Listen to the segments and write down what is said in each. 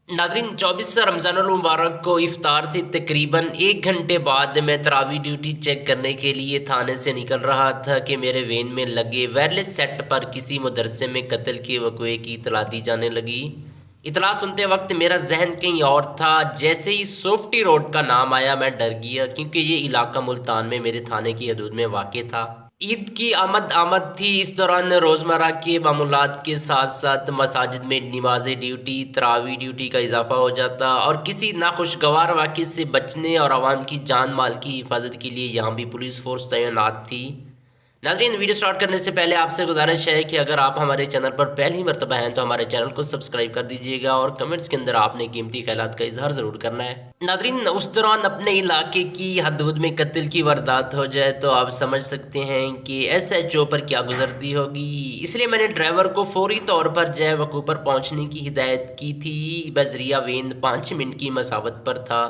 नाज़रीन, 24 रमज़ानुल मुबारक को इफ्तार से तकरीबन 1 घंटे बाद मैं तरावी ड्यूटी चेक करने के लिए थाने से निकल रहा था कि मेरे वेन में लगे वायरलेस सेट पर किसी मदरसे में कत्ल के वक़्वे की इतला दी जाने लगी। इतला सुनते वक्त मेरा जहन कहीं और था। जैसे ही सोफ्टी रोड का नाम आया मैं डर गया, क्योंकि ये इलाका मुल्तान में मेरे थाने की हदूद में वाक़ था। ईद की आमद थी। इस दौरान रोज़मर्रा के मामूलात के साथ साथ मसाजिद में नमाज ड्यूटी, तरावी ड्यूटी का इजाफा हो जाता और किसी नाखुशगवार वाक़े से बचने और आवाम की जान माल की हिफाजत के लिए यहाँ भी पुलिस फोर्स तैनात थी। नाज़रीन, वीडियो स्टार्ट करने से पहले आपसे गुजारिश है कि अगर आप हमारे चैनल पर पहली मरतबा हैं तो हमारे चैनल को सब्सक्राइब कर दीजिएगा और कमेंट्स के अंदर आपने कीमती ख्यालात का इजहार ज़रूर करना है। नाज़रीन, उस दौरान अपने इलाके की हदूद में कत्ल की वारदात हो जाए तो आप समझ सकते हैं कि SHO पर क्या गुजरती होगी। इसलिए मैंने ड्राइवर को फौरी तौर पर जय वक़ू पर पहुँचने की हिदायत की थी। बजरिया वेन 5 मिनट की मसावत पर था,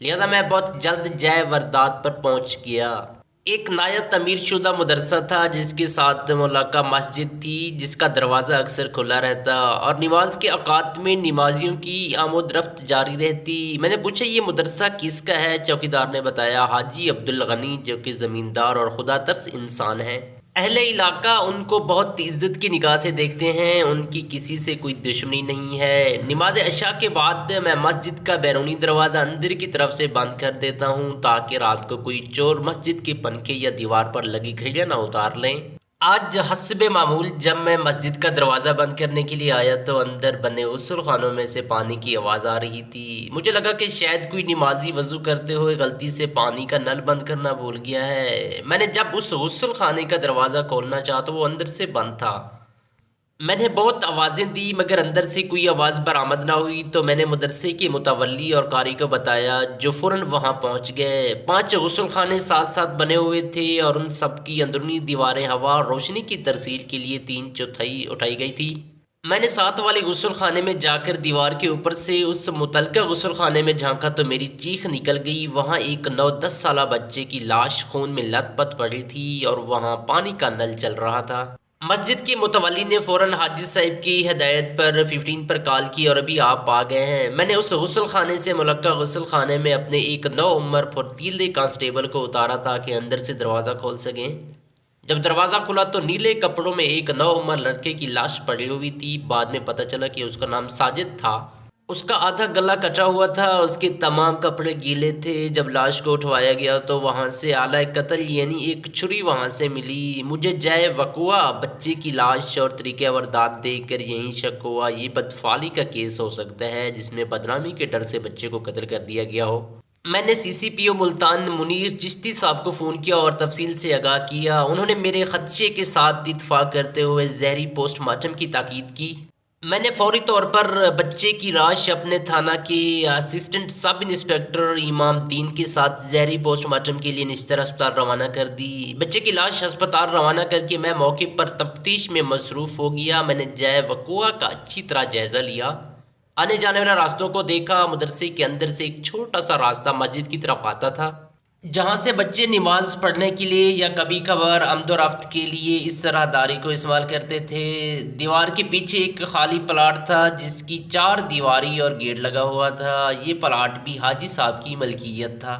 लिहाजा मैं बहुत जल्द जय वारदात पर पहुँच गया। एक नाया तमीर शुदा मदरसा था जिसके साथ मुलाका मस्जिद थी, जिसका दरवाज़ा अक्सर खुला रहता और नमाज के औकात में नमाजियों की आमद रफ्त जारी रहती। मैंने पूछा, ये मदरसा किसका है? चौकीदार ने बताया, हाजी अब्दुल गनी, जो कि ज़मींदार और खुदा तरस इंसान हैं। अहले इलाका उनको बहुत इज़्ज़त की निगाह से देखते हैं, उनकी किसी से कोई दुश्मनी नहीं है। नमाज अशा के बाद मैं मस्जिद का बैरूनी दरवाज़ा अंदर की तरफ से बंद कर देता हूँ ताकि रात को कोई चोर मस्जिद के पंखे या दीवार पर लगी घड़ियाँ ना उतार लें। आज हस्बे मामूल जब मैं मस्जिद का दरवाज़ा बंद करने के लिए आया तो अंदर बने गुस्ल खानों में से पानी की आवाज़ आ रही थी। मुझे लगा कि शायद कोई नमाजी वज़ू करते हुए गलती से पानी का नल बंद करना भूल गया है। मैंने जब उस गुस्ल खाने का दरवाज़ा खोलना चाहा तो वो अंदर से बंद था। मैंने बहुत आवाज़ें दी मगर अंदर से कोई आवाज़ बरामद ना हुई तो मैंने मदरसे के मुतवल्ली और कारी को बताया, जो फ़ौरन वहाँ पहुँच गए। 5 गुस्ल खाने साथ साथ बने हुए थे और उन सब की अंदरूनी दीवारें हवा और रोशनी की तरसील के लिए 3/4 उठाई गई थी। मैंने साथ वाले गुस्ल खाने में जाकर दीवार के ऊपर से उस मुतलका गुस्ल खाने में झांका तो मेरी चीख निकल गई। वहाँ एक 9-10 साला बच्चे की लाश खून में लथपथ पड़ी थी और वहाँ पानी का नल चल रहा था। मस्जिद के मुतवल्ली ने फ़ौरन हाजी साहब की हिदायत पर 15 पर कॉल की और अभी आप आ गए हैं। मैंने उस गुस्ल खाने से मुलक्का गुस्ल खाने में अपने एक नौ उम्र फुर्तीले कांस्टेबल को उतारा ताकि अंदर से दरवाज़ा खोल सकें। जब दरवाज़ा खुला तो नीले कपड़ों में एक 9 उम्र लड़के की लाश पड़ी हुई थी। बाद में पता चला कि उसका नाम साजिद था। उसका आधा गला कटा हुआ था, उसके तमाम कपड़े गीले थे। जब लाश को उठवाया गया तो वहाँ से आला कत्ल यानी एक छुरी वहाँ से मिली। मुझे जय वक़ुआ बच्चे की लाश और तरीक़े वारदात देख कर यही शक हुआ ये बदफाली का केस हो सकता है जिसमें बदनामी के डर से बच्चे को कत्ल कर दिया गया हो। मैंने CCPO मुल्तान मुनीर चिश्ती साहब को फ़ोन किया और तफसील से आगाह किया। उन्होंने मेरे ख़दशे के साथ इत्तफ़ाक़ करते हुए ज़हरी पोस्टमार्टम की ताकीद की। मैंने फौरी तौर पर बच्चे की लाश अपने थाना के असिस्टेंट सब इंस्पेक्टर इमाम दीन के साथ ज़हरी पोस्टमार्टम के लिए निश्तर अस्पताल रवाना कर दी। बच्चे की लाश अस्पताल रवाना करके मैं मौके पर तफ्तीश में मसरूफ़ हो गया। मैंने जय वक़ुआ का अच्छी तरह जायज़ा लिया, आने जाने वाले रास्तों को देखा। मदरसे के अंदर से एक छोटा सा रास्ता मस्जिद की तरफ आता था, जहाँ से बच्चे नमाज पढ़ने के लिए या कभी कभार आमदोरफ्त के लिए इस राहदारी को इस्तेमाल करते थे। दीवार के पीछे एक खाली प्लाट था जिसकी 4 दीवारी और गेट लगा हुआ था। ये प्लाट भी हाजी साहब की मलकियत था।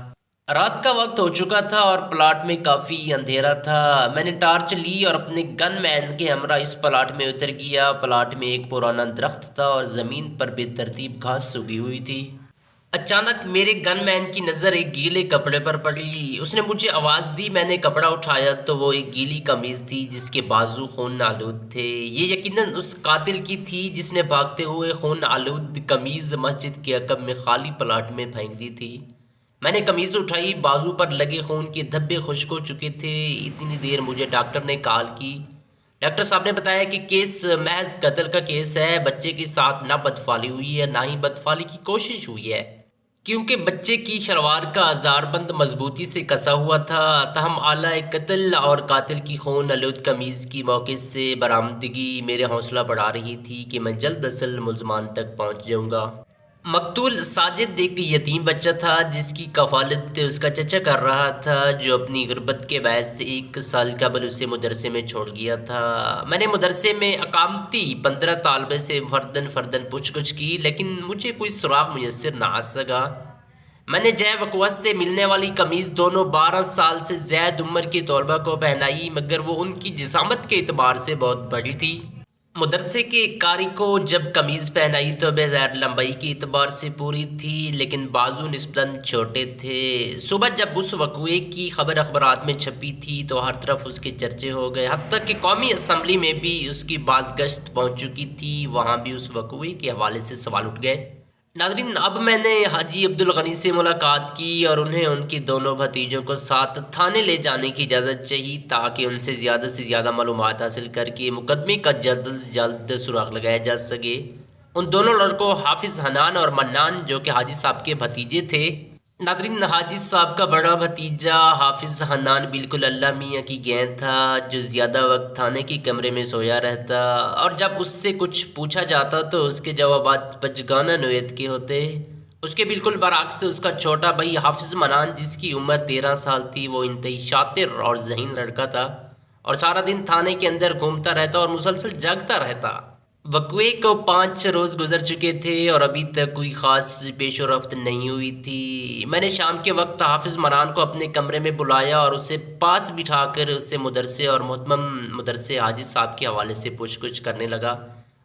रात का वक्त हो चुका था और प्लाट में काफ़ी अंधेरा था। मैंने टार्च ली और अपने गन मैन के हमरा इस प्लाट में उतर गया। प्लाट में एक पुराना दरख्त था और ज़मीन पर बेतरतीब घास उगी हुई थी। अचानक मेरे गनमैन की नज़र एक गीले कपड़े पर पड़ी। उसने मुझे आवाज़ दी। मैंने कपड़ा उठाया तो वो एक गीली कमीज़ थी जिसके बाजू खून आलूद थे। ये यकीनन उस कातिल की थी जिसने भागते हुए खून आलूद कमीज़ मस्जिद के अकब में खाली प्लाट में फेंक दी थी। मैंने कमीज़ उठाई, बाजू पर लगे खून के धब्बे खुश्क हो चुके थे। इतनी देर मुझे डॉक्टर ने कॉल की। डॉक्टर साहब ने बताया कि केस महज कत्ल का केस है। बच्चे के साथ ना बदफाली हुई है ना ही बदफाली की कोशिश हुई है, क्योंकि बच्चे की शलवार का आज़ारबंद मजबूती से कसा हुआ था। तहम आला कत्ल और कातिल की खून आलूद कमीज़ की मौके से बरामदगी मेरे हौसला बढ़ा रही थी कि मैं जल्द असल मुल्ज़मान तक पहुंच जाऊंगा। مقتول ساجد ایک یتیم بچہ تھا جس کی کفالت اس کا چچا کر رہا تھا، جو اپنی غربت کے باعث 1 سال قبل اسے مدرسے میں چھوڑ گیا تھا۔ میں نے مدرسے میں اقامتی 15 طالبے سے فردن پوچھ گچھ کی، لیکن مجھے کوئی سراغ میسر نہ آ سکا۔ میں نے جے وقوت سے ملنے والی قمیض دونوں 12 سال سے زائد عمر کے طلباء کو پہنائی، مگر وہ ان کی جسامت کے اعتبار سے بہت بڑی تھی۔ مدرسے کے قاری کو جب قمیض پہنائی تو بظاہر لمبائی کے اعتبار سے پوری تھی، لیکن بازو نسبتاً چھوٹے تھے۔ صبح جب اس وقوعے کی خبر اخبارات میں چھپی تھی تو ہر طرف اس کے چرچے ہو گئے، حتیٰ کہ قومی اسمبلی میں بھی اس کی بات گشت پہنچ چکی تھی، وہاں بھی اس وقوعے کے حوالے سے سوال اٹھ گئے۔ ناظرین، اب میں نے حاجی عبدالغنی سے ملاقات کی اور انہیں ان کے دونوں بھتیجوں کو ساتھ تھانے لے جانے کی اجازت چاہی تاکہ ان سے زیادہ معلومات حاصل کر کے مقدمے کا جلد سے جلد سراغ لگایا جا سکے۔ ان دونوں لڑکوں حافظ حنان اور منان، جو کہ حاجی صاحب کے بھتیجے تھے۔ ناظرین، حاجی صاحب کا بڑا بھتیجا حافظ حنان بالکل اللہ میاں کی گیند تھا، جو زیادہ وقت تھانے کے کمرے میں سویا رہتا، اور جب اس سے کچھ پوچھا جاتا تو اس کے جوابات بچگانہ نوعیت کے ہوتے۔ اس کے بالکل برعکس اس کا چھوٹا بھائی حافظ منان، جس کی عمر 13 سال تھی، وہ انتہائی شاطر اور ذہین لڑکا تھا اور سارا دن تھانے کے اندر گھومتا رہتا اور مسلسل جاگتا رہتا۔ وقوعے کو 5 روز گزر چکے تھے اور ابھی تک کوئی خاص پیش و رفت نہیں ہوئی تھی۔ میں نے شام کے وقت حافظ منان کو اپنے کمرے میں بلایا اور اسے پاس بٹھا کر اسے مدرسے اور محترم مدرسے حاجی صاحب کے حوالے سے پوچھ گچھ کرنے لگا۔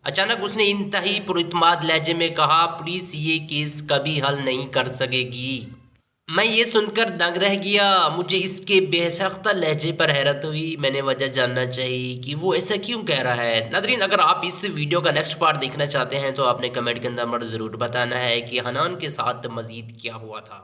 اچانک اس نے انتہائی پراعتماد لہجے میں کہا، پولیس یہ کیس کبھی حل نہیں کر سکے گی۔ میں یہ سن کر دنگ رہ گیا۔ مجھے اس کے بے ساختہ لہجے پر حیرت ہوئی۔ میں نے وجہ جاننا چاہی کہ وہ ایسا کیوں کہہ رہا ہے۔ ناظرین، اگر آپ اس ویڈیو کا نیکسٹ پارٹ دیکھنا چاہتے ہیں تو آپ نے کمنٹ کے اندر ضرور بتانا ہے کہ حنان کے ساتھ مزید کیا ہوا تھا۔